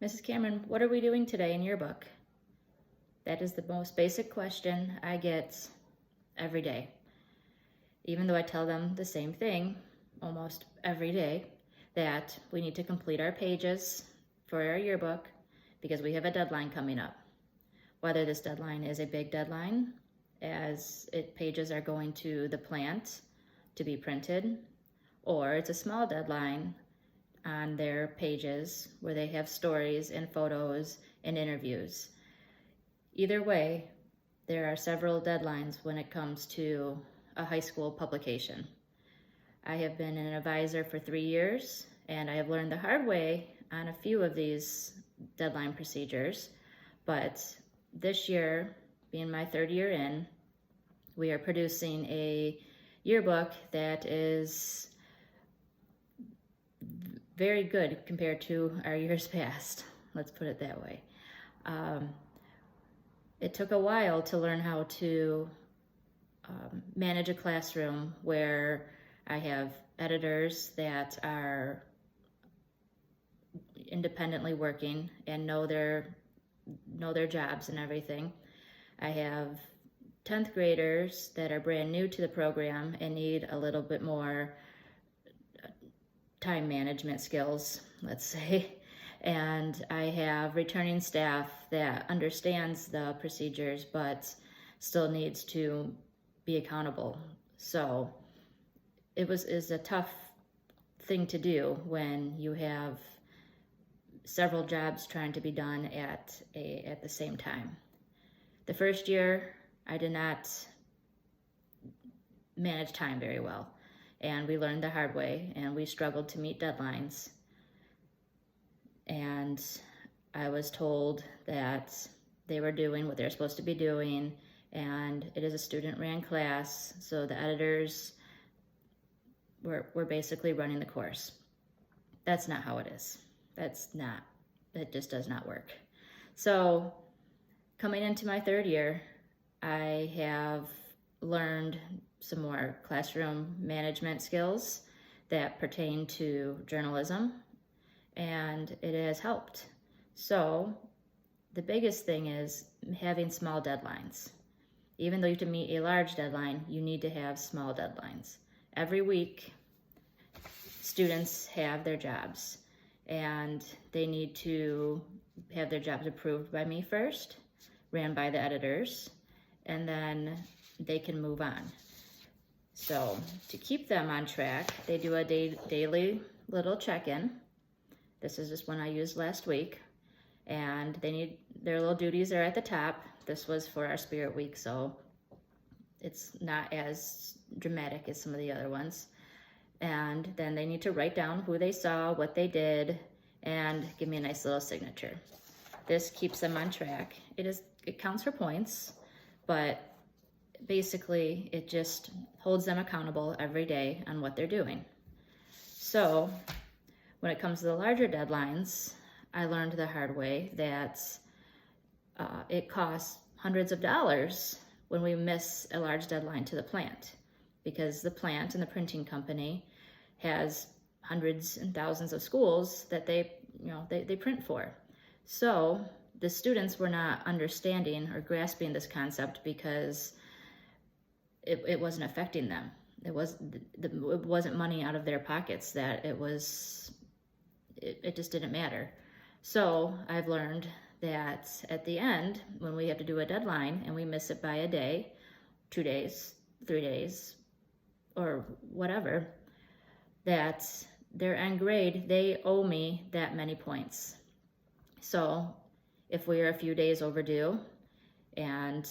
Mrs. Cameron, what are we doing today in yearbook? That is the most basic question I get every day. Even though I tell them the same thing almost every day, that we need to complete our pages for our yearbook because we have a deadline coming up. Whether this deadline is a big deadline, as pages are going to the plant to be printed, or it's a small deadline on their pages where they have stories and photos and interviews. Either way, there are several deadlines when it comes to a high school publication. I have been an advisor for 3 years, and I have learned the hard way on a few of these deadline procedures, but this year, being my 3rd year in, we are producing a yearbook that is very good compared to our years past. Let's put it that way. It took a while to learn how to manage a classroom where I have editors that are independently working and know their jobs and everything. I have 10th graders that are brand new to the program and need a little bit more time management skills, let's say. And I have returning staff that understands the procedures but still needs to be accountable. So is a tough thing to do when you have several jobs trying to be done at the same time. The first year, I did not manage time very well, and we learned the hard way, and we struggled to meet deadlines. And I was told that they were doing what they're supposed to be doing, and it is a student-ran class, so the editors were basically running the course. That's not how it is. It just does not work. So coming into my 3rd year, I have learned some more classroom management skills that pertain to journalism, and it has helped. So the biggest thing is having small deadlines. Even though you have to meet a large deadline, you need to have small deadlines. Every week, students have their jobs, and they need to have their jobs approved by me first, ran by the editors, and then they can move on. So to keep them on track, they do a daily little check-in. This is just one I used last week, and their little duties are at the top. This was for our Spirit Week, so it's not as dramatic as some of the other ones. And then they need to write down who they saw, what they did, and give me a nice little signature. This keeps them on track. It counts for points, but basically it just holds them accountable every day on what they're doing. So when it comes to the larger deadlines, I learned the hard way that it costs hundreds of dollars when we miss a large deadline to the plant, because the plant and the printing company has hundreds and thousands of schools that they print for. So the students were not understanding or grasping this concept because it wasn't affecting them. It wasn't money out of their pockets, that it just didn't matter. So I've learned that at the end, when we have to do a deadline and we miss it by a day, 2 days, 3 days, or whatever, that their end grade, they owe me that many points. So if we are a few days overdue and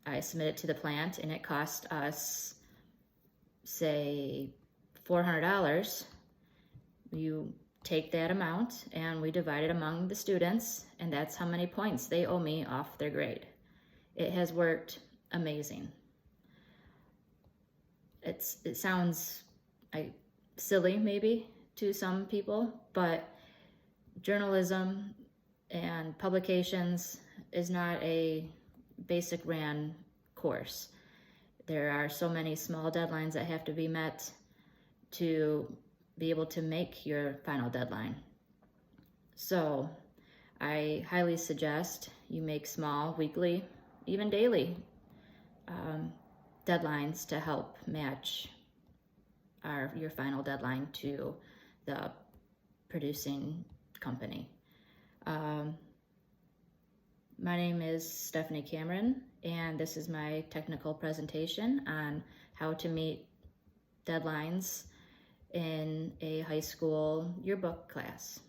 I submit it to the plant and it cost us, say, $400, you take that amount and we divide it among the students, and that's how many points they owe me off their grade. It has worked amazing. It sounds silly maybe to some people, but journalism and publications is not a basic ran course. There are so many small deadlines that have to be met to be able to make your final deadline. So I highly suggest you make small, weekly, even daily deadlines to help match your final deadline to the producing company. My name is Stephanie Cameron, and this is my technical presentation on how to meet deadlines in a high school yearbook class.